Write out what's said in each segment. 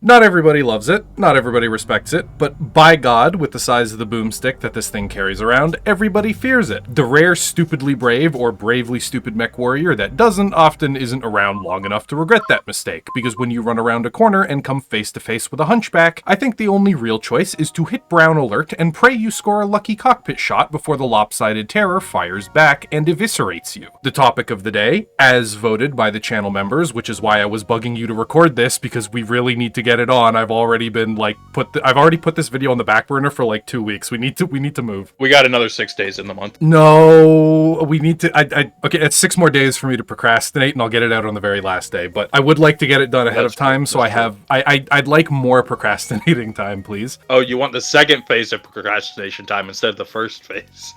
Not everybody loves it, not everybody respects it, but by God, with the size of the boomstick that this thing carries around, everybody fears it. The rare stupidly brave or bravely stupid mech warrior that doesn't often isn't around long enough to regret that mistake, because when you run around a corner and come face to face with a hunchback, I think the only real choice is to hit brown alert and pray you score a lucky cockpit shot before the lopsided terror fires back and eviscerates you. The topic of the day, as voted by the channel members, which is why I was bugging you to record this, because we really need to get it on. I've already been like I've already put this video on the back burner for like 2 weeks. We need to move. We got another 6 days in the month. No, we need to. Okay, it's 6 more days for me to procrastinate, and I'll get it out on the very last day. But I would like to get it done ahead of time, so I'd like more procrastinating time, please. Oh, you want the second phase of procrastination time instead of the first phase?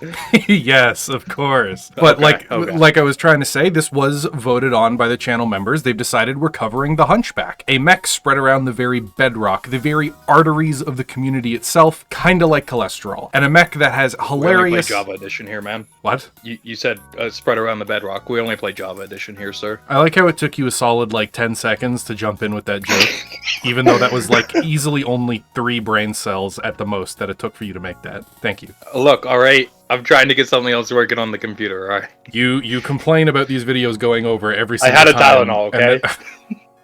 Yes, of course. But like I was trying to say, this was voted on by the channel members. They've decided we're covering the Hunchback, a mech spread around the very bedrock, the very arteries of the community itself, kind of like cholesterol, and a mech that has hilarious. We only play Java Edition here, man. What? You said spread around the bedrock. We only play Java Edition here, sir. I like how it took you a solid like 10 seconds to jump in with that joke, even though that was like easily only 3 brain cells at the most that it took for you to make that. Thank you. Look, all right. I'm trying to get something else working on the computer, all right? You complain about these videos going over every single time. I had a Tylenol, okay?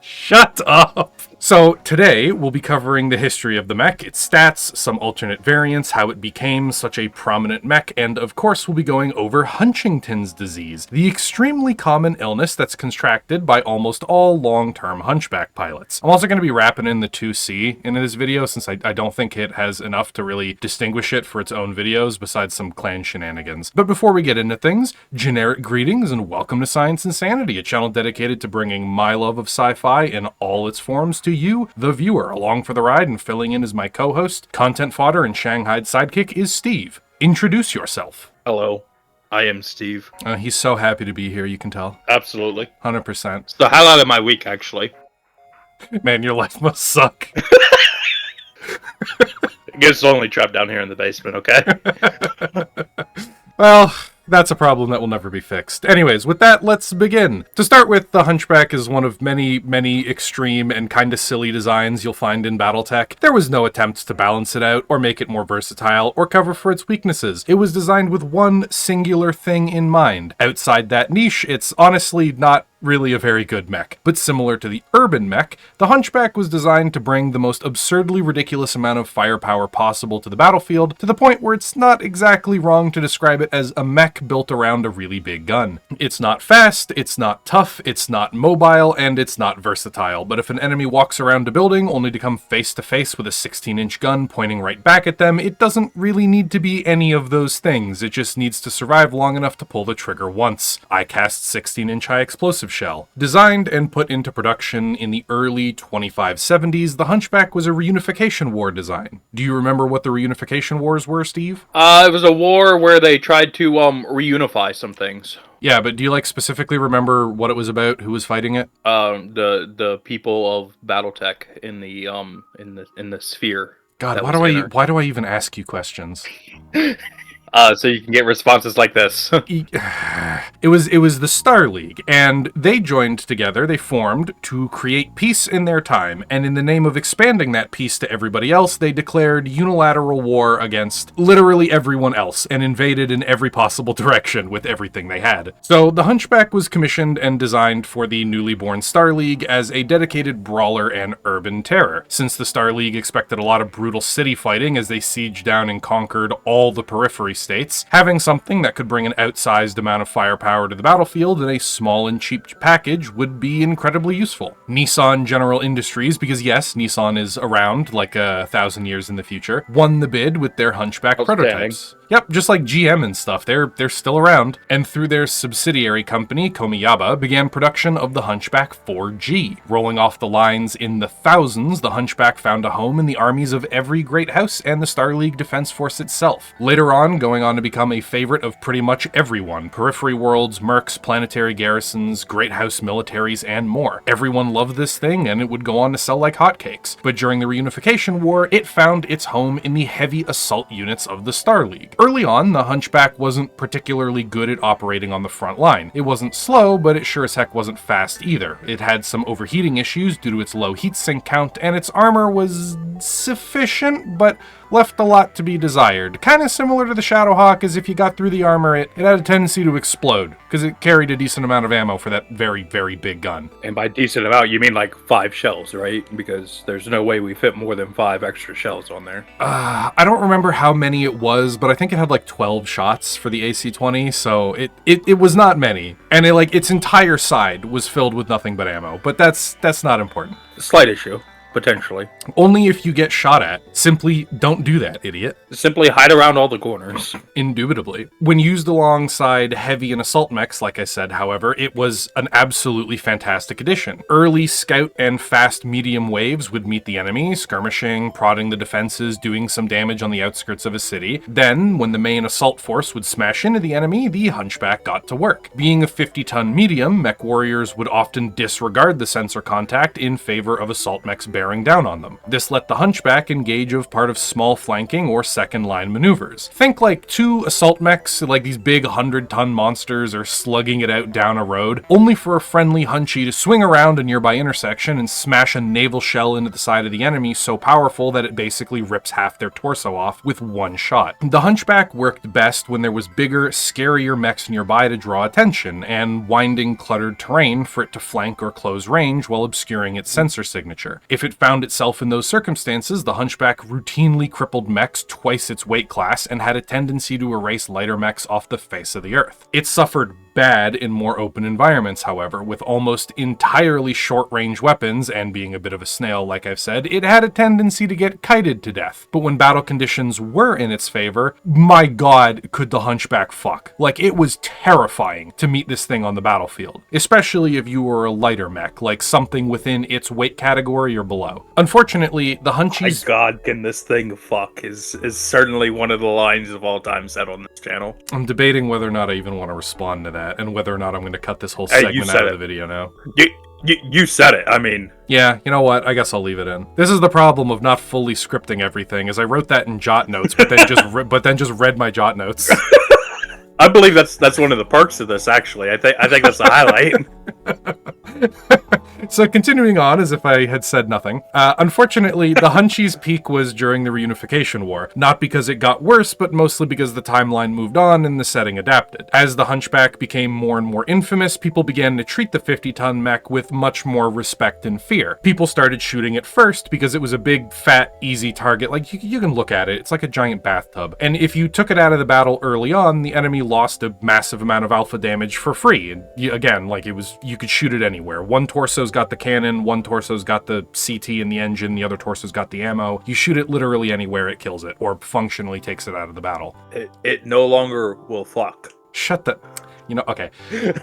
Shut up! So today we'll be covering the history of the mech, its stats, some alternate variants, how it became such a prominent mech, and of course we'll be going over Hunchington's disease, the extremely common illness that's contracted by almost all long-term hunchback pilots. I'm also going to be wrapping in the 2C in this video since I don't think it has enough to really distinguish it for its own videos besides some clan shenanigans. But before we get into things, generic greetings and welcome to Science Insanity, a channel dedicated to bringing my love of sci-fi in all its forms to you, the viewer. Along for the ride and filling in as my co-host, content fodder, and Shanghai's sidekick is Steve. Introduce yourself. Hello, I am Steve. He's so happy to be here, you can tell. Absolutely. 100%. It's the highlight of my week, actually. Man, your life must suck. It's only trapped down here in the basement, okay? Well, that's a problem that will never be fixed. Anyways, with that, let's begin. To start with, the Hunchback is one of many, many extreme and kinda silly designs you'll find in Battletech. There was no attempt to balance it out, or make it more versatile, or cover for its weaknesses. It was designed with one singular thing in mind. Outside that niche, it's honestly not really a very good mech. But similar to the urban mech, the Hunchback was designed to bring the most absurdly ridiculous amount of firepower possible to the battlefield, to the point where it's not exactly wrong to describe it as a mech built around a really big gun. It's not fast, it's not tough, it's not mobile, and it's not versatile, but if an enemy walks around a building only to come face to face with a 16-inch gun pointing right back at them, it doesn't really need to be any of those things. It just needs to survive long enough to pull the trigger once. I cast 16-inch high explosive shell. Designed and put into production in the early 2570s, the Hunchback was a reunification war design. Do you remember what the reunification wars were, Steve? It was a war where they tried to reunify some things. Yeah, but do you specifically remember what it was about? Who was fighting it? The people of Battletech in the sphere. God, why do I even ask you questions? So you can get responses like this. It was the Star League, and they joined together, they formed to create peace in their time, and in the name of expanding that peace to everybody else, they declared unilateral war against literally everyone else, and invaded in every possible direction with everything they had. So the Hunchback was commissioned and designed for the newly born Star League as a dedicated brawler and urban terror. Since the Star League expected a lot of brutal city fighting as they sieged down and conquered all the periphery states, having something that could bring an outsized amount of firepower to the battlefield in a small and cheap package would be incredibly useful. Nissan General Industries, because yes, Nissan is around like 1,000 years in the future, won the bid with their Hunchback prototypes. Yep, just like GM and stuff, they're still around. And through their subsidiary company, Komiyaba, began production of the Hunchback 4G. Rolling off the lines in the thousands, the Hunchback found a home in the armies of every great house and the Star League Defense Force itself. Later on, going on to become a favorite of pretty much everyone. Periphery worlds, mercs, planetary garrisons, great house militaries, and more. Everyone loved this thing, and it would go on to sell like hotcakes. But during the reunification war, it found its home in the heavy assault units of the Star League. Early on, the Hunchback wasn't particularly good at operating on the front line. It wasn't slow, but it sure as heck wasn't fast either. It had some overheating issues due to its low heatsink count, and its armor was sufficient, but left a lot to be desired. Kind of similar to the Shadowhawk, as if you got through the armor, it had a tendency to explode, because it carried a decent amount of ammo for that very, very big gun. And by decent amount, you mean like 5 shells, right? Because there's no way we fit more than 5 extra shells on there. I don't remember how many it was, but I think it had like 12 shots for the AC-20, so it was not many. And its entire side was filled with nothing but ammo, but that's not important. Slight issue. Potentially. Only if you get shot at. Simply don't do that, idiot. Simply hide around all the corners. Indubitably. When used alongside heavy and assault mechs, like I said, however, it was an absolutely fantastic addition. Early scout and fast medium waves would meet the enemy, skirmishing, prodding the defenses, doing some damage on the outskirts of a city. Then, when the main assault force would smash into the enemy, the Hunchback got to work. Being a 50-ton medium, mech warriors would often disregard the sensor contact in favor of assault mechs bearing down on them. This let the Hunchback engage of part of small flanking or second line maneuvers. Think like 2 assault mechs, like these big 100-ton monsters, are slugging it out down a road, only for a friendly Hunchie to swing around a nearby intersection and smash a naval shell into the side of the enemy so powerful that it basically rips half their torso off with one shot. The Hunchback worked best when there was bigger, scarier mechs nearby to draw attention, and winding, cluttered terrain for it to flank or close range while obscuring its sensor signature. If it found itself in those circumstances, the Hunchback routinely crippled mechs twice its weight class and had a tendency to erase lighter mechs off the face of the earth. It suffered bad in more open environments, however, with almost entirely short-range weapons, and being a bit of a snail, like I've said, it had a tendency to get kited to death. But when battle conditions were in its favor, my god, could the Hunchback fuck. Like, it was terrifying to meet this thing on the battlefield, especially if you were a lighter mech, like something within its weight category or below. Unfortunately, the Hunchies... My god, can this thing fuck is certainly one of the lines of all time said on this channel. I'm debating whether or not I even want to respond to that, and whether or not I'm going to cut this whole segment out of the video now. You said it, I mean... Yeah, you know what? I guess I'll leave it in. This is the problem of not fully scripting everything, is I wrote that in jot notes, but then just read my jot notes. I believe that's one of the perks of this, actually. I think that's a highlight. So continuing on as if I had said nothing. Unfortunately, the Hunchie's peak was during the Reunification War. Not because it got worse, but mostly because the timeline moved on and the setting adapted. As the Hunchback became more and more infamous, people began to treat the 50-ton mech with much more respect and fear. People started shooting it first because it was a big, fat, easy target. Like, you can look at it. It's like a giant bathtub. And if you took it out of the battle early on, the enemy lost a massive amount of alpha damage for free. And again, like, you could shoot it anywhere. One torso's got the cannon, one torso's got the CT and the engine, the other torso's got the ammo. You shoot it literally anywhere, it kills it, or functionally takes it out of the battle. It no longer will fuck. Shut the... okay.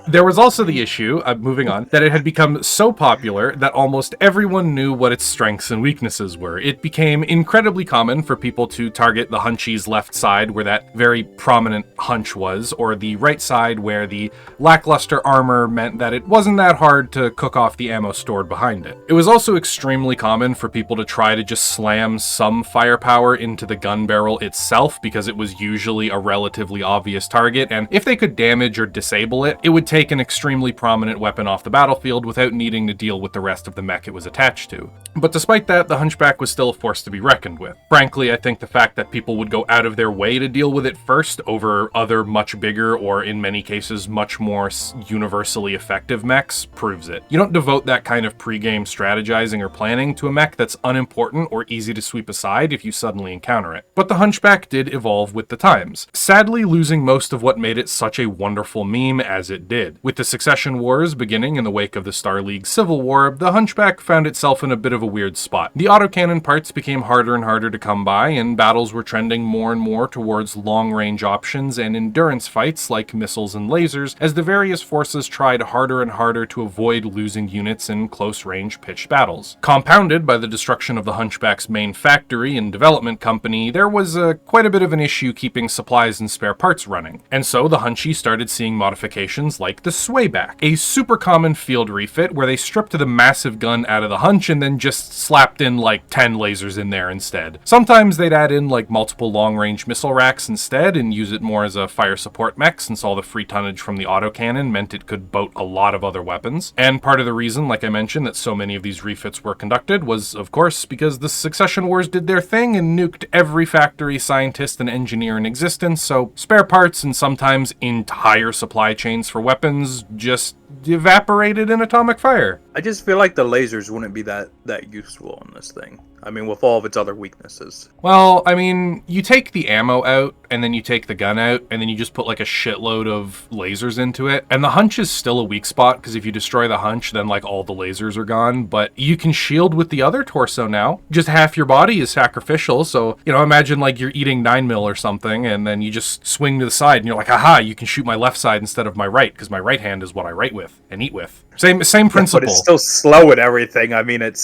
There was also the issue, moving on, that it had become so popular that almost everyone knew what its strengths and weaknesses were. It became incredibly common for people to target the Hunchie's left side, where that very prominent hunch was, or the right side, where the lackluster armor meant that it wasn't that hard to cook off the ammo stored behind it. It was also extremely common for people to try to just slam some firepower into the gun barrel itself, because it was usually a relatively obvious target, and if they could damage or disable it, it would take an extremely prominent weapon off the battlefield without needing to deal with the rest of the mech it was attached to. But despite that, the Hunchback was still a force to be reckoned with. Frankly, I think the fact that people would go out of their way to deal with it first over other much bigger, or in many cases much more universally effective mechs proves it. You don't devote that kind of pre-game strategizing or planning to a mech that's unimportant or easy to sweep aside if you suddenly encounter it. But the Hunchback did evolve with the times, sadly losing most of what made it such a wonderful meme as it did. With the succession wars beginning in the wake of the Star League Civil War, the Hunchback found itself in a bit of a weird spot. The autocannon parts became harder and harder to come by, and battles were trending more and more towards long-range options and endurance fights like missiles and lasers, as the various forces tried harder and harder to avoid losing units in close-range pitched battles. Compounded by the destruction of the Hunchback's main factory and development company, there was quite a bit of an issue keeping supplies and spare parts running, and so the Hunchie started seeing modifications like the swayback, a super common field refit where they stripped the massive gun out of the Hunch and then just slapped in like 10 lasers in there instead. Sometimes they'd add in like multiple long-range missile racks instead and use it more as a fire support mech, since all the free tonnage from the autocannon meant it could boat a lot of other weapons. And part of the reason, like I mentioned, that so many of these refits were conducted was, of course, because the Succession Wars did their thing and nuked every factory, scientist, and engineer in existence, so spare parts and sometimes entire supply chains for weapons just evaporated in atomic fire. I just feel like the lasers wouldn't be that useful on this thing. I mean, with all of its other weaknesses. Well, I mean, you take the ammo out, and then you take the gun out, and then you just put like a shitload of lasers into it. And the Hunch is still a weak spot, because if you destroy the Hunch, then like all the lasers are gone. But you can shield with the other torso now. Just half your body is sacrificial, so, you know, imagine like you're eating 9mm or something, and then you just swing to the side, and you're like, aha, you can shoot my left side instead of my right, because my right hand is what I write with and eat with. Same principle. But it's still slow and everything. I mean, it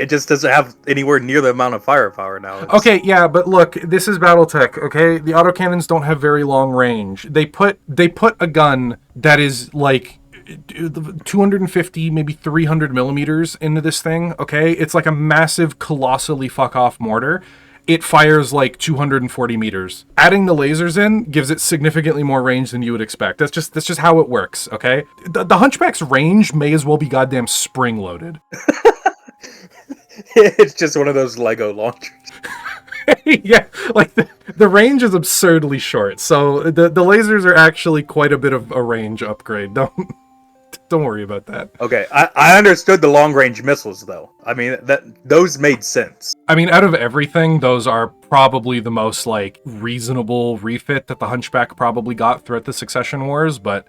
just doesn't have anywhere near the amount of firepower now. Okay, yeah, but look, this is Battletech, okay? The autocannons don't have very long range. They put a gun that is like 250, maybe 300 millimeters into this thing, okay? It's like a massive, colossally fuck-off mortar. It fires like 240 meters. Adding the lasers in gives it significantly more range than you would expect. That's just how it works, okay? The Hunchback's range may as well be goddamn spring-loaded. It's just one of those Lego launchers. Yeah, like the range is absurdly short, so the lasers are actually quite a bit of a range upgrade. Don't worry about that. Okay, I understood the long-range missiles, though. I mean, those made sense. I mean, out of everything, those are probably the most, like, reasonable refit that the Hunchback probably got throughout the Succession Wars, but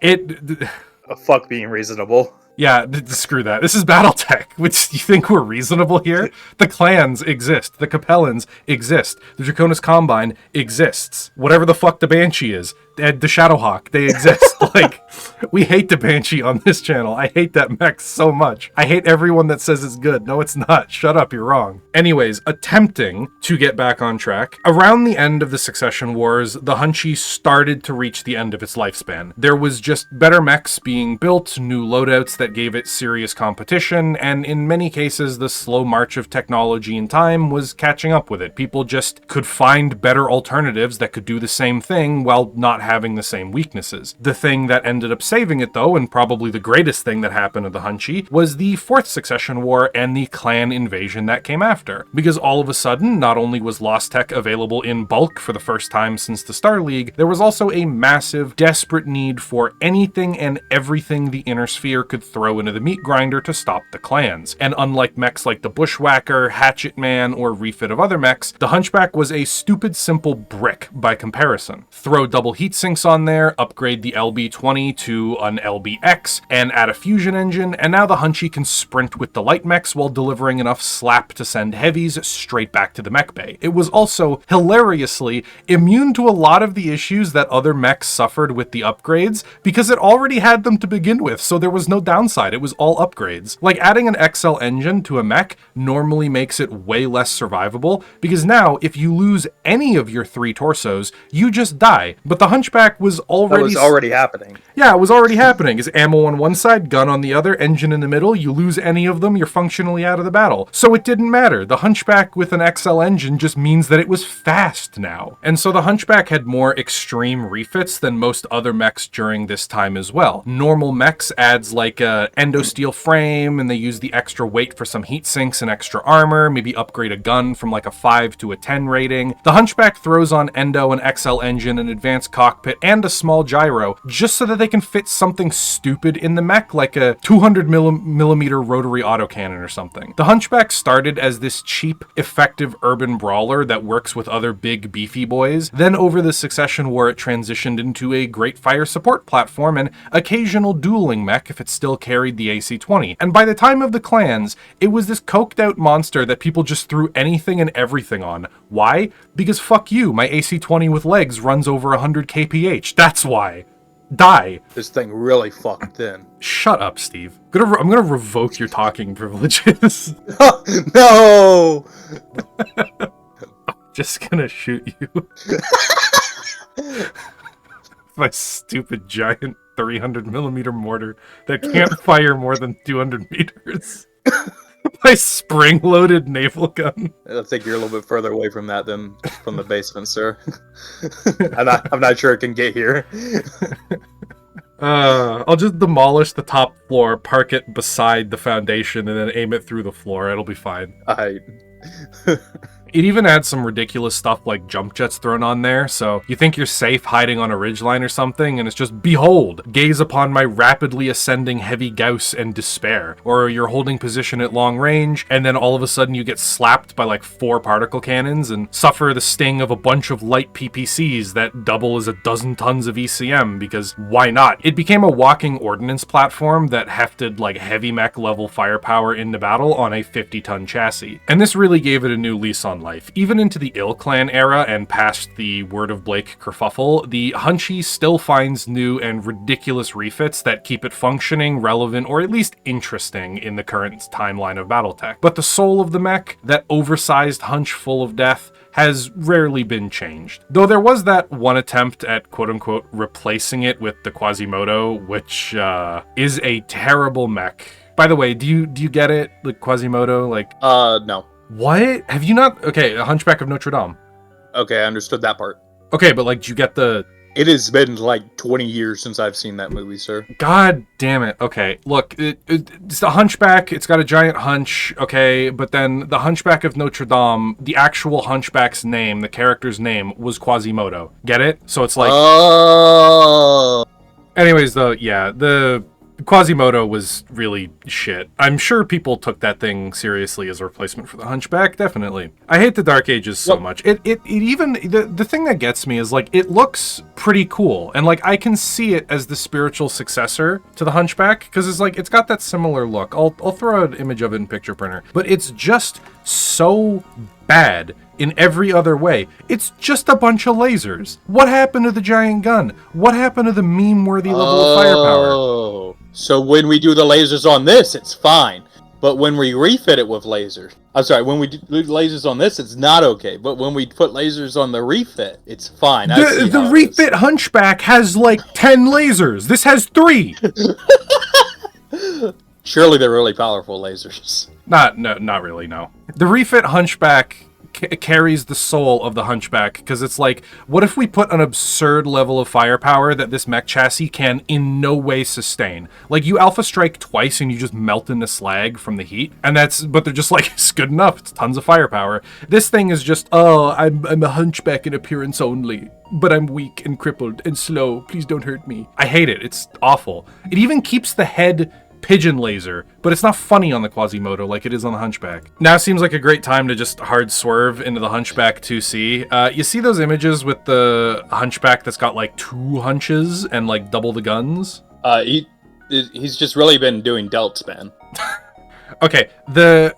Fuck being reasonable. Yeah, screw that. This is Battletech. Which, you think we're reasonable here? The clans exist. The Capellans exist. The Draconis Combine exists. Whatever the fuck the Banshee is. The Shadowhawk, they exist. Like, we hate the Banshee on this channel. I hate that mech so much. I hate everyone that says it's good. No, it's not. Shut up, you're wrong. Anyways, attempting to get back on track, around the end of the Succession Wars, the Hunchie started to reach the end of its lifespan. There was just better mechs being built, new loadouts that gave it serious competition, and in many cases, the slow march of technology and time was catching up with it. People just could find better alternatives that could do the same thing while not having the same weaknesses. The thing that ended up saving it, though, and probably the greatest thing that happened to the Hunchie, was the Fourth Succession War and the clan invasion that came after. Because all of a sudden, not only was Lost Tech available in bulk for the first time since the Star League, there was also a massive, desperate need for anything and everything the Inner Sphere could throw into the meat grinder to stop the clans. And unlike mechs like the Bushwhacker, Hatchet Man, or refit of other mechs, the Hunchback was a stupid simple brick by comparison. Throw double heat sinks on there, upgrade the LB-20 to an LB-X, and add a fusion engine, and now the Hunchie can sprint with the light mechs while delivering enough slap to send heavies straight back to the mech bay. It was also, hilariously, immune to a lot of the issues that other mechs suffered with the upgrades, because it already had them to begin with, so there was no downside. It was all upgrades. Like, adding an XL engine to a mech normally makes it way less survivable, because now, if you lose any of your 3 torsos, you just die. But the Hunchback was already happening. Yeah, it was already happening. It's ammo on one side, gun on the other, engine in the middle. You lose any of them, you're functionally out of the battle. So it didn't matter. The Hunchback with an XL engine just means that it was fast now. And so the Hunchback had more extreme refits than most other mechs during this time as well. Normal mechs adds like a endosteel frame, and they use the extra weight for some heat sinks and extra armor, maybe upgrade a gun from like a 5 to a 10 rating. The Hunchback throws on endo, an XL engine, an advanced cockpit, and a small gyro, just so that they can fit something stupid in the mech, like a 200 millimeter rotary autocannon or something. The Hunchback started as this cheap, effective urban brawler that works with other big, beefy boys. Then over the Succession War, it transitioned into a great fire support platform and occasional dueling mech if it still carried the AC-20. And by the time of the clans, it was this coked out monster that people just threw anything and everything on. Why? Because fuck you, my AC-20 with legs runs over 100 kph. That's why. Die. This thing really fucked thin. Shut up, Steve. I'm gonna revoke your talking privileges. No! Just gonna shoot you. My stupid giant 300mm mortar that can't fire more than 200 meters. My spring-loaded naval gun. I think you're a little bit further away from that than from the basement, sir. I'm not sure it can get here. I'll just demolish the top floor, park it beside the foundation, and then aim it through the floor. It'll be fine. It even adds some ridiculous stuff like jump jets thrown on there, so you think you're safe hiding on a ridgeline or something, and it's just, behold, gaze upon my rapidly ascending heavy Gauss and despair. Or you're holding position at long range, and then all of a sudden you get slapped by like 4 particle cannons and suffer the sting of a bunch of light PPCs that double as a dozen tons of ECM, because why not? It became a walking ordnance platform that hefted like heavy mech level firepower into battle on a 50-ton chassis. And this really gave it a new lease on life. Even into the Ill Clan era and past the Word of Blake kerfuffle, the Hunchie still finds new and ridiculous refits that keep it functioning, relevant, or at least interesting in the current timeline of Battletech. But the soul of the mech, that oversized hunch full of death, has rarely been changed. Though there was that one attempt at quote-unquote replacing it with the Quasimodo, which is a terrible mech. By the way, do you get it? The Quasimodo? No. What? Have you not? Okay, a Hunchback of Notre Dame. Okay, I understood that part. Okay, but like, do you get the... It has been like 20 years since I've seen that movie, sir. God damn it. Okay, look, it's the Hunchback. It's got a giant hunch, okay? But then the Hunchback of Notre Dame, the actual Hunchback's name, the character's name, was Quasimodo. Get it? So it's like... Oh. Anyways, though, yeah, the... Quasimodo was really shit. I'm sure people took that thing seriously as a replacement for the Hunchback, definitely. I hate the Dark Ages so much. It even, the thing that gets me is, like, it looks pretty cool. And, like, I can see it as the spiritual successor to the Hunchback, because it's, like, it's got that similar look. I'll throw an image of it in Picture Printer. But it's just so bad in every other way. It's just a bunch of lasers. What happened to the giant gun? What happened to the meme-worthy level of firepower? So when we do the lasers on this, it's fine. But when we refit it with lasers... I'm sorry, when we do lasers on this, it's not okay. But when we put lasers on the refit, it's fine. The refit Hunchback has like 10 lasers. This has 3. Surely they're really powerful lasers. Not really, no. The refit Hunchback carries the soul of the Hunchback, because it's like, what if we put an absurd level of firepower that this mech chassis can in no way sustain? Like, you alpha strike twice and you just melt into slag from the heat, and but they're just like, it's good enough, it's tons of firepower. This thing is just, oh, I'm a Hunchback in appearance only, but I'm weak and crippled and slow, please don't hurt me. I hate it, it's awful. It even keeps the head pigeon laser, but it's not funny on the Quasimodo like it is on the Hunchback. Now seems like a great time to just hard swerve into the Hunchback 2C. You see those images with the Hunchback that's got like 2 hunches and like double the guns? He's just really been doing delts, man. Okay, the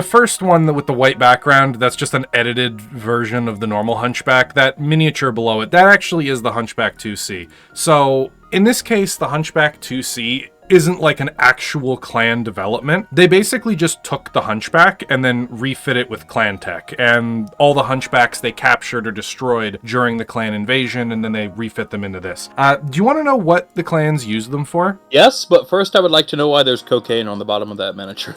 first one with the white background, that's just an edited version of the normal Hunchback. That miniature below it, that actually is the Hunchback 2C. So in this case, the Hunchback 2C isn't like an actual clan development. They basically just took the Hunchback and then refit it with clan tech, and all the Hunchbacks they captured or destroyed during the clan invasion, and then they refit them into this. Do you want to know what the clans used them for? Yes, but first I would like to know why there's cocaine on the bottom of that miniature.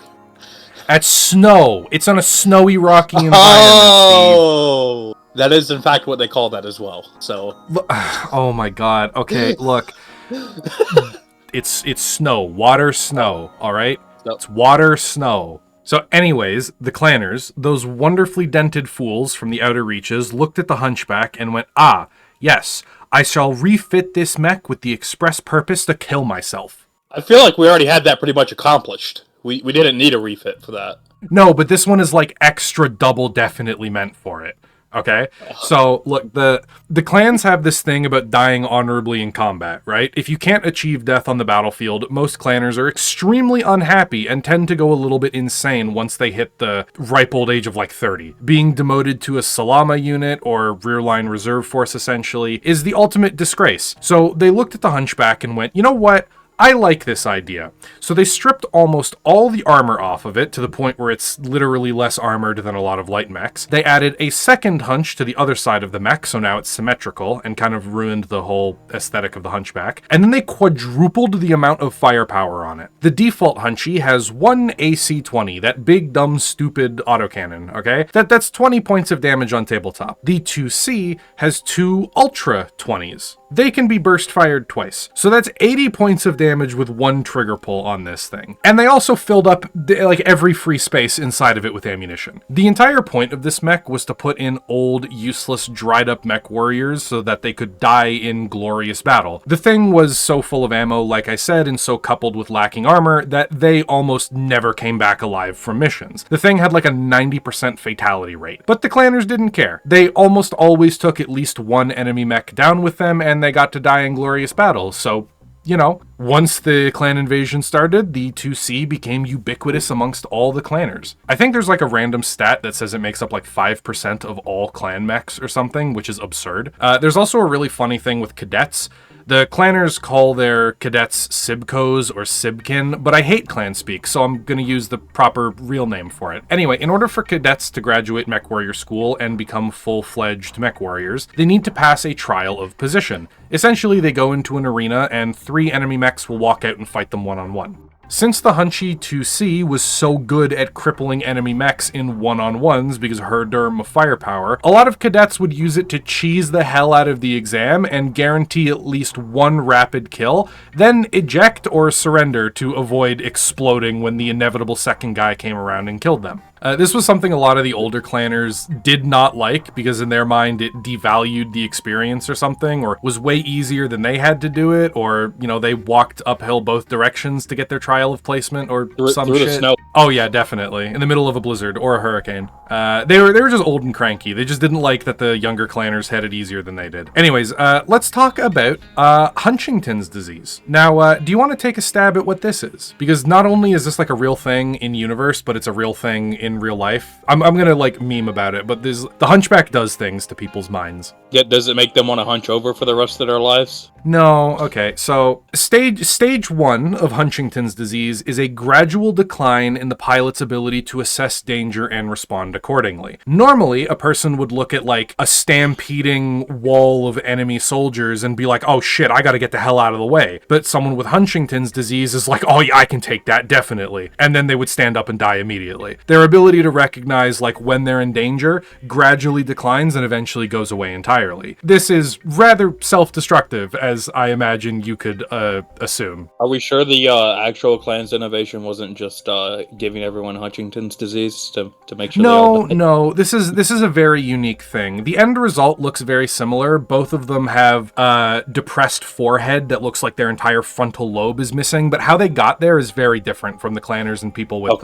That's snow. It's on a snowy, rocky environment, Oh! Steve. That is in fact what they call that as well, so... Oh my god. Okay, look. It's snow. Water, snow, alright? Nope. It's water, snow. So anyways, the clanners, those wonderfully dented fools from the outer reaches, looked at the Hunchback and went, ah, yes, I shall refit this mech with the express purpose to kill myself. I feel like we already had that pretty much accomplished. We didn't need a refit for that. No, but this one is like extra double definitely meant for it. Okay, so look, the clans have this thing about dying honorably in combat, right? If you can't achieve death on the battlefield, most clanners are extremely unhappy and tend to go a little bit insane once they hit the ripe old age of like 30. Being demoted to a Salama unit, or rear line reserve force essentially, is the ultimate disgrace. So they looked at the Hunchback and went, you know what? I like this idea. So they stripped almost all the armor off of it to the point where it's literally less armored than a lot of light mechs. They added a second hunch to the other side of the mech, so now it's symmetrical and kind of ruined the whole aesthetic of the Hunchback. And then they quadrupled the amount of firepower on it. The default Hunchie has one AC-20, that big, dumb, stupid autocannon, okay? That's 20 points of damage on tabletop. The 2C has two Ultra 20s. They can be burst fired twice. So that's 80 points of damage with one trigger pull on this thing. And they also filled up like every free space inside of it with ammunition. The entire point of this mech was to put in old, useless, dried up mech warriors so that they could die in glorious battle. The thing was so full of ammo, like I said, and so coupled with lacking armor that they almost never came back alive from missions. The thing had like a 90% fatality rate. But the clanners didn't care. They almost always took at least one enemy mech down with them, and they got to die in glorious battle, so, you know, once the clan invasion started, the 2C became ubiquitous amongst all the clanners. I think there's like a random stat that says it makes up like 5% of all clan mechs or something, which is absurd. There's also a really funny thing with cadets. The clanners call their cadets Sibcos or Sibkin, but I hate clan speak, so I'm going to use the proper real name for it. Anyway, in order for cadets to graduate Mech Warrior School and become full-fledged Mech Warriors, they need to pass a trial of position. Essentially, they go into an arena and 3 enemy mechs will walk out and fight them one-on-one. Since the Hunchie 2C was so good at crippling enemy mechs in one-on-ones because her derm of firepower, a lot of cadets would use it to cheese the hell out of the exam and guarantee at least one rapid kill, then eject or surrender to avoid exploding when the inevitable second guy came around and killed them. This was something a lot of the older clanners did not like because in their mind it devalued the experience or something, or was way easier than they had to do it, or, you know, they walked uphill both directions to get their trial of placement or some through shit. The snow. Oh yeah, definitely. In the middle of a blizzard or a hurricane. They were just old and cranky. They just didn't like that the younger clanners had it easier than they did. Anyways, let's talk about Hunchington's disease. Now, do you want to take a stab at what this is? Because not only is this like a real thing in universe, but it's a real thing in real life. I'm gonna like meme about it, but the Hunchback does things to people's minds. Yeah, does it make them want to hunch over for the rest of their lives? No, okay. So stage 1 of Hunchington's disease is a gradual decline in the pilot's ability to assess danger and respond accordingly. Normally, a person would look at like a stampeding wall of enemy soldiers and be like, oh shit, I gotta get the hell out of the way. But someone with Hunchington's disease is like, oh yeah, I can take that, definitely. And then they would stand up and die immediately. Their ability to recognize like when they're in danger gradually declines and eventually goes away entirely. This is rather self-destructive, as I imagine you could assume. Are we sure the actual clan's innovation wasn't just giving everyone Hunchington's disease to make sure they all die? No, this is a very unique thing. The end result looks very similar. Both of them have depressed forehead that looks like their entire frontal lobe is missing, but how they got there is very different from the clanners and people with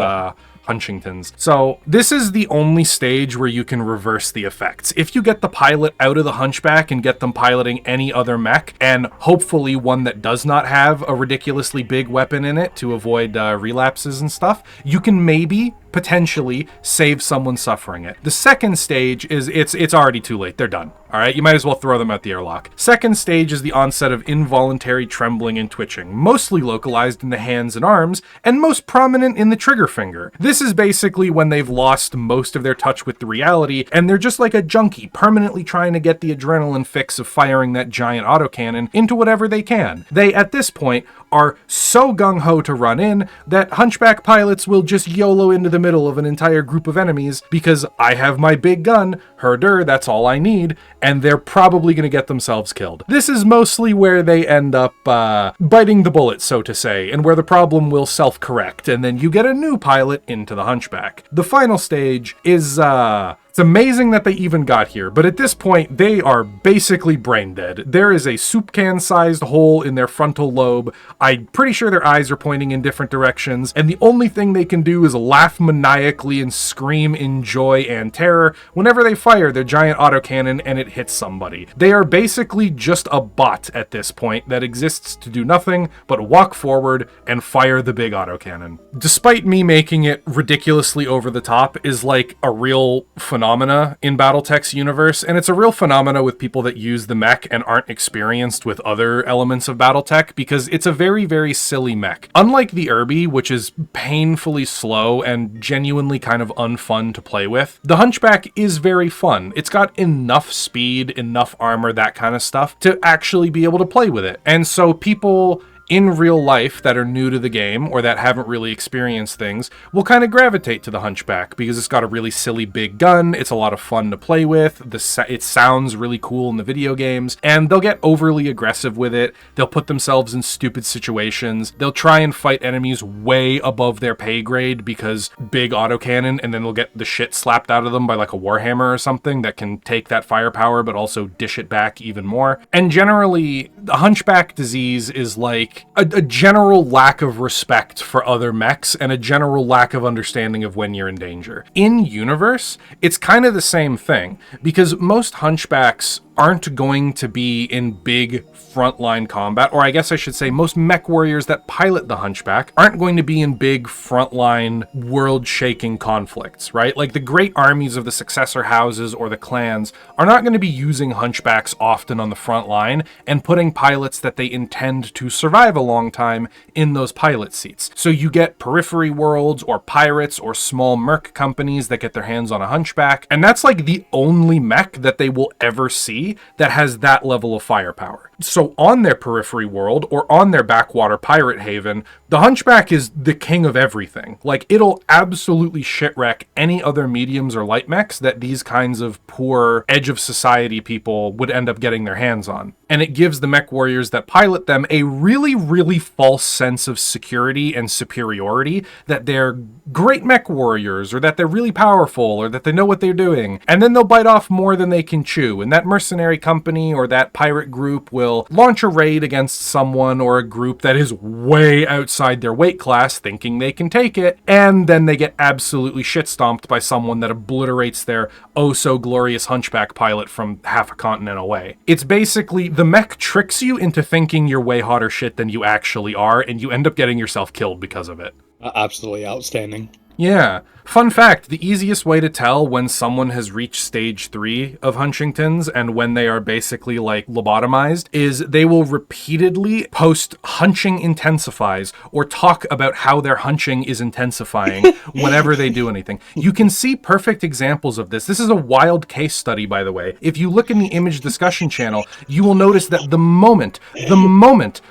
Hunchingtons. So this is the only stage where you can reverse the effects. If you get the pilot out of the Hunchback and get them piloting any other mech, and hopefully one that does not have a ridiculously big weapon in it to avoid relapses and stuff, you can maybe potentially save someone suffering it. The second stage is it's already too late. They're done. All right, you might as well throw them out the airlock. Second stage is the onset of involuntary trembling and twitching, mostly localized in the hands and arms, and most prominent in the trigger finger. This is basically when they've lost most of their touch with the reality, and they're just like a junkie, permanently trying to get the adrenaline fix of firing that giant autocannon into whatever they can. They, at this point, are so gung-ho to run in that Hunchback pilots will just YOLO into the middle of an entire group of enemies because I have my big gun, herder, that's all I need, and they're probably going to get themselves killed. This is mostly where they end up biting the bullet, so to say, and where the problem will self-correct, and then you get a new pilot into the Hunchback. The final stage is, it's amazing that they even got here, but at this point, they are basically brain dead. There is a soup can-sized hole in their frontal lobe. I'm pretty sure their eyes are pointing in different directions, and the only thing they can do is laugh maniacally and scream in joy and terror whenever they fire their giant autocannon and it hits somebody. They are basically just a bot at this point that exists to do nothing but walk forward and fire the big autocannon. Despite me making it ridiculously over the top, is like a real phenomenon phenomena in Battletech's universe, and it's a real phenomena with people that use the mech and aren't experienced with other elements of Battletech, because it's a very, very silly mech. Unlike the Irby, which is painfully slow and genuinely kind of unfun to play with, the Hunchback is very fun. It's got enough speed, enough armor, that kind of stuff, to actually be able to play with it. And so people in real life that are new to the game or that haven't really experienced things will kind of gravitate to the Hunchback because it's got a really silly big gun. It's a lot of fun to play with. It sounds really cool in the video games, and they'll get overly aggressive with it. They'll put themselves in stupid situations. They'll try and fight enemies way above their pay grade because big autocannon, and then they'll get the shit slapped out of them by like a Warhammer or something that can take that firepower but also dish it back even more. And generally, the Hunchback disease is like a general lack of respect for other mechs and a general lack of understanding of when you're in danger. In universe, it's kind of the same thing, because most Hunchbacks aren't going to be in big frontline combat, or I guess I should say most mech warriors that pilot the Hunchback aren't going to be in big frontline world-shaking conflicts, right? Like the great armies of the successor houses or the clans are not going to be using Hunchbacks often on the front line and putting pilots that they intend to survive a long time in those pilot seats. So you get periphery worlds or pirates or small merc companies that get their hands on a Hunchback, and that's like the only mech that they will ever see that has that level of firepower. So on their periphery world or on their backwater pirate haven, the Hunchback is the king of everything. Like, it'll absolutely shitwreck any other mediums or light mechs that these kinds of poor edge of society people would end up getting their hands on. And it gives the mech warriors that pilot them a really, really false sense of security and superiority, that they're great mech warriors, or that they're really powerful, or that they know what they're doing. And then they'll bite off more than they can chew, and that mercenary company or that pirate group will launch a raid against someone or a group that is way outside their weight class, thinking they can take it, and then they get absolutely shit-stomped by someone that obliterates their oh-so-glorious Hunchback pilot from half a continent away. It's basically, the mech tricks you into thinking you're way hotter shit than you actually are, and you end up getting yourself killed because of it. Absolutely outstanding. Yeah. Fun fact, the easiest way to tell when someone has reached stage 3 of Hunchingtons and when they are basically like lobotomized is they will repeatedly post hunching intensifies or talk about how their hunching is intensifying whenever they do anything. You can see perfect examples of this. This is a wild case study, by the way. If you look in the image discussion channel, you will notice that the moment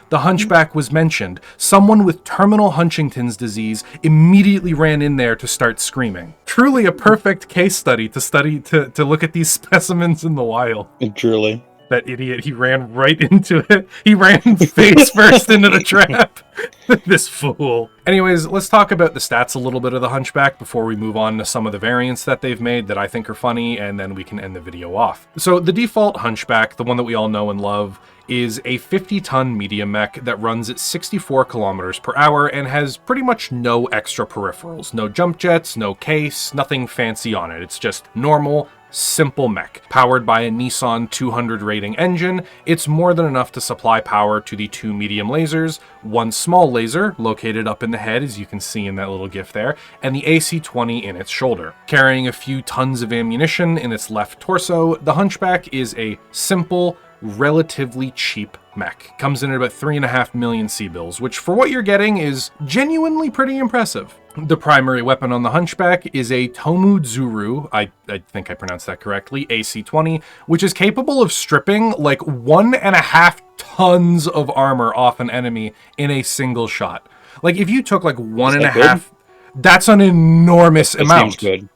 the Hunchback was mentioned, someone with terminal Hunchington's disease immediately ran in there to start screaming. Truly a perfect case study to look at these specimens in the wild. Truly. That idiot, he ran right into it. He ran face first into the trap. This fool. Anyways, let's talk about the stats a little bit of the Hunchback before we move on to some of the variants that they've made that I think are funny, and then we can end the video off. So the default Hunchback, the one that we all know and love, is a 50-ton medium mech that runs at 64 kilometers per hour and has pretty much no extra peripherals. No jump jets, no case, nothing fancy on it. It's just normal, simple mech. Powered by a Nissan 200 rating engine, it's more than enough to supply power to the 2 medium lasers, 1 small laser located up in the head, as you can see in that little gif there, and the AC-20 in its shoulder. Carrying a few tons of ammunition in its left torso, the Hunchback is a simple, relatively cheap mech. Comes in at about 3.5 million C-bills, which for what you're getting is genuinely pretty impressive. The primary weapon on the Hunchback is a Tomuzuru, I think I pronounced that correctly, AC-20, which is capable of stripping like 1.5 tons of armor off an enemy in a single shot. Like if you took like 1.5, that's an enormous amount. Seems good.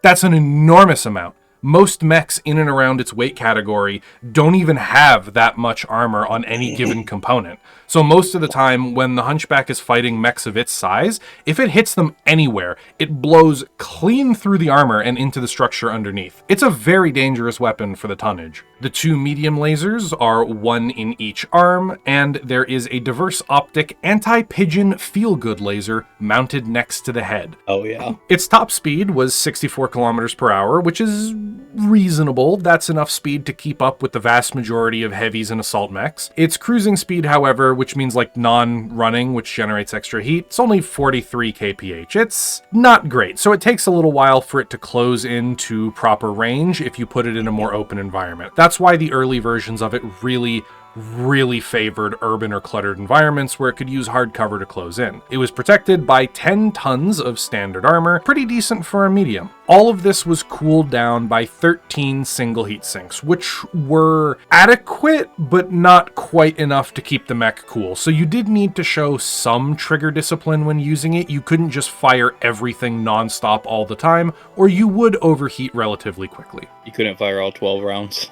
That's an enormous amount. Most mechs in and around its weight category don't even have that much armor on any given component. So most of the time, when the Hunchback is fighting mechs of its size, if it hits them anywhere, it blows clean through the armor and into the structure underneath. It's a very dangerous weapon for the tonnage. The 2 medium lasers are 1 in each arm, and there is a diverse optic anti-pigeon feel-good laser mounted next to the head. Oh yeah. Its top speed was 64 kilometers per hour, which is reasonable. That's enough speed to keep up with the vast majority of heavies and assault mechs. Its cruising speed, however, which means like non-running, which generates extra heat, it's only 43 kph. It's not great, so it takes a little while for it to close into proper range if you put it in a more open environment. That's why the early versions of it really favored urban or cluttered environments where it could use hard cover to close in. It was protected by 10 tons of standard armor, pretty decent for a medium. All of this was cooled down by 13 single heat sinks, which were adequate, but not quite enough to keep the mech cool. So you did need to show some trigger discipline when using it. You couldn't just fire everything nonstop all the time, or you would overheat relatively quickly. You couldn't fire all 12 rounds.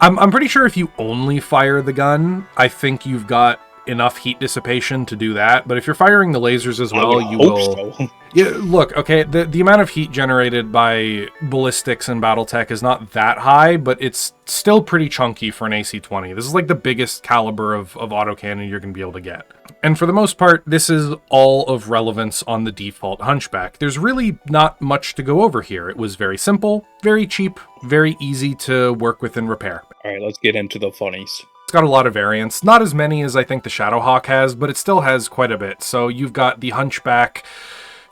I'm pretty sure if you only fire the gun, I think you've got enough heat dissipation to do that. But if you're firing the lasers as well, you will. So. Yeah, look, okay, the amount of heat generated by ballistics and Battletech is not that high, but it's still pretty chunky for an AC-20. This is like the biggest caliber of autocannon you're going to be able to get. And for the most part, this is all of relevance on the default Hunchback. There's really not much to go over here. It was very simple, very cheap, very easy to work with and repair. All right, let's get into the funnies. It's got a lot of variants, not as many as I think the Shadowhawk has, but it still has quite a bit. So you've got the Hunchback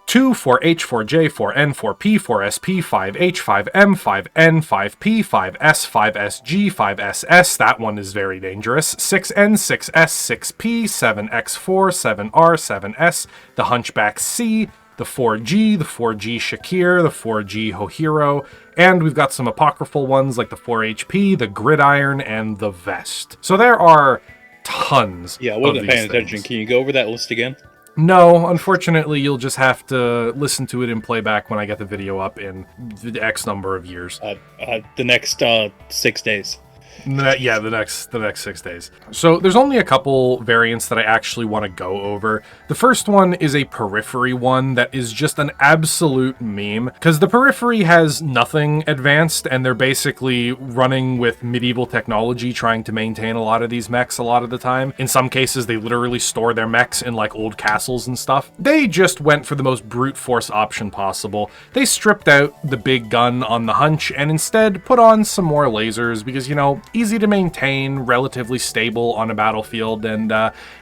2, 4H, 4J, 4N, 4P, 4SP, 5H, 5M, 5N, 5P, 5S, 5SG, 5SS, that one is very dangerous, 6N, 6S, 6P, 7X4, 7R, 7S, the Hunchback C, the 4G, the 4G Shakir, the 4G Hohiro, and we've got some apocryphal ones like the 4HP, the Gridiron, and the Vest. So there are tons. Yeah, I wasn't of these paying attention. things. Can you go over that list again? No, unfortunately, you'll just have to listen to it in playback when I get the video up in the X number of years. The next 6 days. Yeah, the next 6 days. So there's only a couple variants that I actually want to go over. The first one is a periphery one that is just an absolute meme, because the periphery has nothing advanced, and they're basically running with medieval technology trying to maintain a lot of these mechs a lot of the time. In some cases, they literally store their mechs in like old castles and stuff. They just went for the most brute force option possible. They stripped out the big gun on the Hunch and instead put on some more lasers because, you know, easy to maintain, relatively stable on a battlefield, and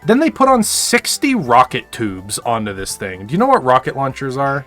then they put on 60 rocket tubes onto this thing. Do you know what rocket launchers are?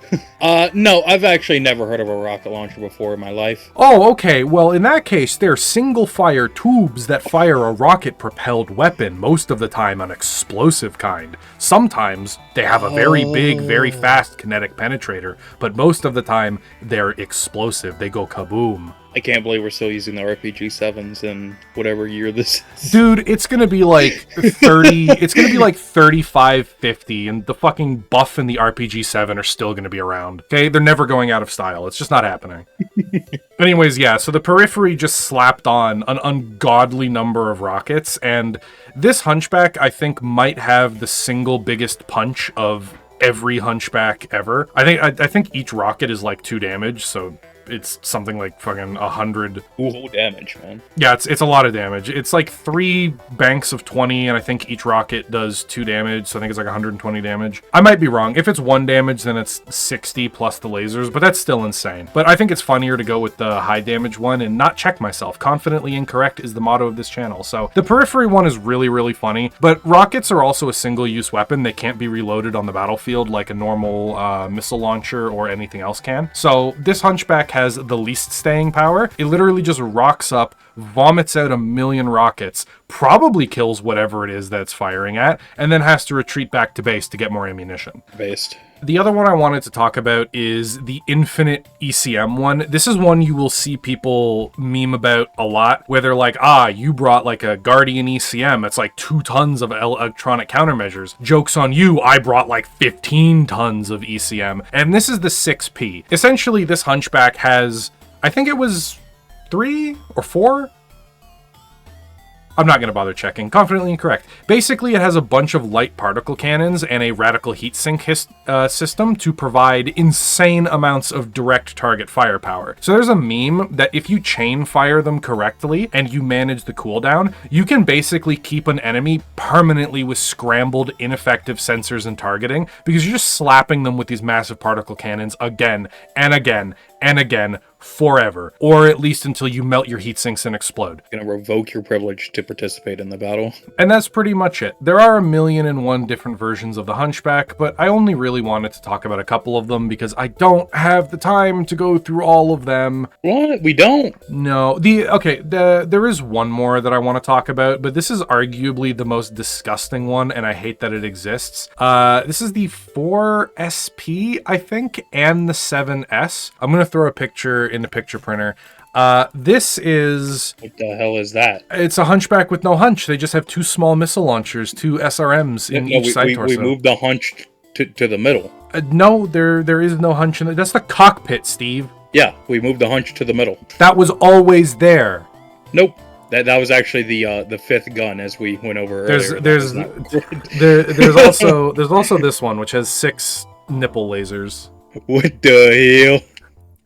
No, I've actually never heard of a rocket launcher before in my life. Oh, okay. Well, in that case, they're single-fire tubes that fire a rocket-propelled weapon, most of the time an explosive kind. Sometimes they have a very big, very fast kinetic penetrator, but most of the time they're explosive. They go kaboom. I can't believe we're still using the RPG-7s in whatever year this is. Dude, it's gonna be like 30, it's gonna be like 35, 50, and the fucking buff and the RPG-7 are still gonna be around. Okay, they're never going out of style. It's just not happening. Anyways, yeah, so the periphery just slapped on an ungodly number of rockets, and this Hunchback, I think, might have the single biggest punch of every Hunchback ever. I think each rocket is like 2 damage, so it's something like fucking 100. Ooh, damage, man. Yeah, it's a lot of damage. It's like 3 banks of 20, and I think each rocket does 2 damage, so I think it's like 120 damage. I might be wrong. If it's 1 damage, then it's 60 plus the lasers, but that's still insane. But I think it's funnier to go with the high damage one and not check myself. Confidently incorrect is the motto of this channel. So the periphery one is really, really funny, but rockets are also a single-use weapon. They can't be reloaded on the battlefield like a normal missile launcher or anything else can. So this Hunchback has the least staying power. It literally just rocks up, vomits out a million rockets, probably kills whatever it is that's firing at, and then has to retreat back to base to get more ammunition. Based. The other one I wanted to talk about is the infinite ECM one. This is one you will see people meme about a lot, where they're like, you brought like a Guardian ECM. It's like 2 tons of electronic countermeasures. Joke's on you, I brought like 15 tons of ECM. And this is the 6P. Essentially, this Hunchback has, I think it was 3 or 4? I'm not going to bother checking. Confidently incorrect. Basically, it has a bunch of light particle cannons and a radical heatsink system to provide insane amounts of direct target firepower. So there's a meme that if you chain fire them correctly and you manage the cooldown, you can basically keep an enemy permanently with scrambled, ineffective sensors and targeting, because you're just slapping them with these massive particle cannons again and again and again forever, or at least until you melt your heat sinks and explode. Gonna revoke your privilege to participate in the battle. And that's pretty much it. There are 1,000,001 different versions of the Hunchback, but I only really wanted to talk about a couple of them because I don't have the time to go through all of them. What? We don't? No. There is one more that I want to talk about, but this is arguably the most disgusting one, and I hate that it exists. This is the 4SP, I think, and the 7S. I'm going to throw a picture in the picture printer. This is... What the hell is that? It's a Hunchback with no hunch. They just have 2 small missile launchers, 2 SRMs in each side torso. We moved the hunch to the middle. No, there is no hunch in it. That's the cockpit, Steve. Yeah, we moved the hunch to the middle. That was always there. Nope. That was actually the fifth gun, as we went over earlier. There's also this one, which has 6 nipple lasers. What the hell?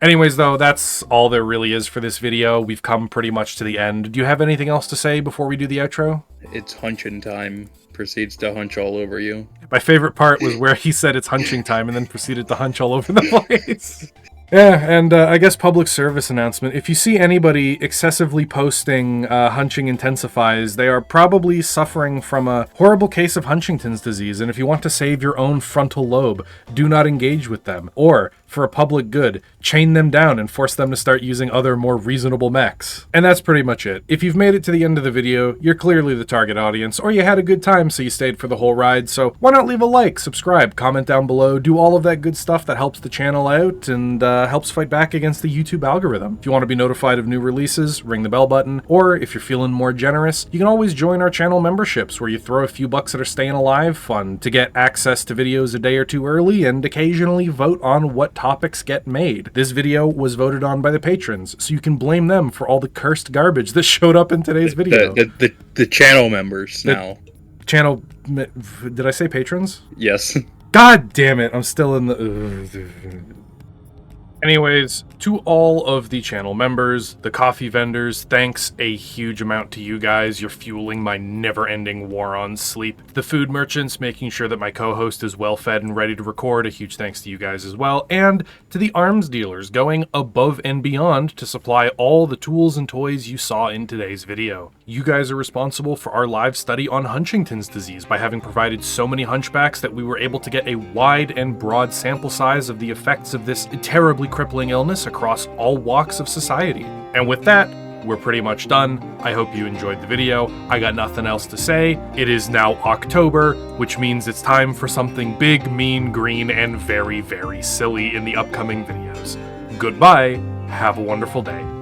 Anyways, though, that's all there really is for this video. We've come pretty much to the end. Do you have anything else to say before we do the outro? It's hunching time. Proceeds to hunch all over you. My favorite part was where he said it's hunching time and then proceeded to hunch all over the place. Yeah, and I guess public service announcement. If you see anybody excessively posting hunching intensifies, they are probably suffering from a horrible case of Hunchington's disease, and if you want to save your own frontal lobe, do not engage with them. Or, for a public good, chain them down and force them to start using other more reasonable mechs. And that's pretty much it. If you've made it to the end of the video, you're clearly the target audience, or you had a good time so you stayed for the whole ride, so why not leave a like, subscribe, comment down below, do all of that good stuff that helps the channel out, and helps fight back against the YouTube algorithm. If you want to be notified of new releases, ring the bell button, or if you're feeling more generous, you can always join our channel memberships where you throw a few bucks at our Staying Alive fund to get access to videos a day or two early and occasionally vote on what topics get made. This video was voted on by the patrons, so you can blame them for all the cursed garbage that showed up in today's video. The channel members now. Channel... Did I say patrons? Yes. God damn it, I'm still in the... Anyways, to all of the channel members, the coffee vendors, thanks a huge amount to you guys. You're fueling my never-ending war on sleep. The food merchants, making sure that my co-host is well-fed and ready to record, a huge thanks to you guys as well. And to the arms dealers, going above and beyond to supply all the tools and toys you saw in today's video. You guys are responsible for our live study on Hunchington's disease by having provided so many hunchbacks that we were able to get a wide and broad sample size of the effects of this terribly crippling illness across all walks of society. And with that, we're pretty much done. I hope you enjoyed the video. I got nothing else to say. It is now October, which means it's time for something big, mean, green, and very, very silly in the upcoming videos. Goodbye. Have a wonderful day.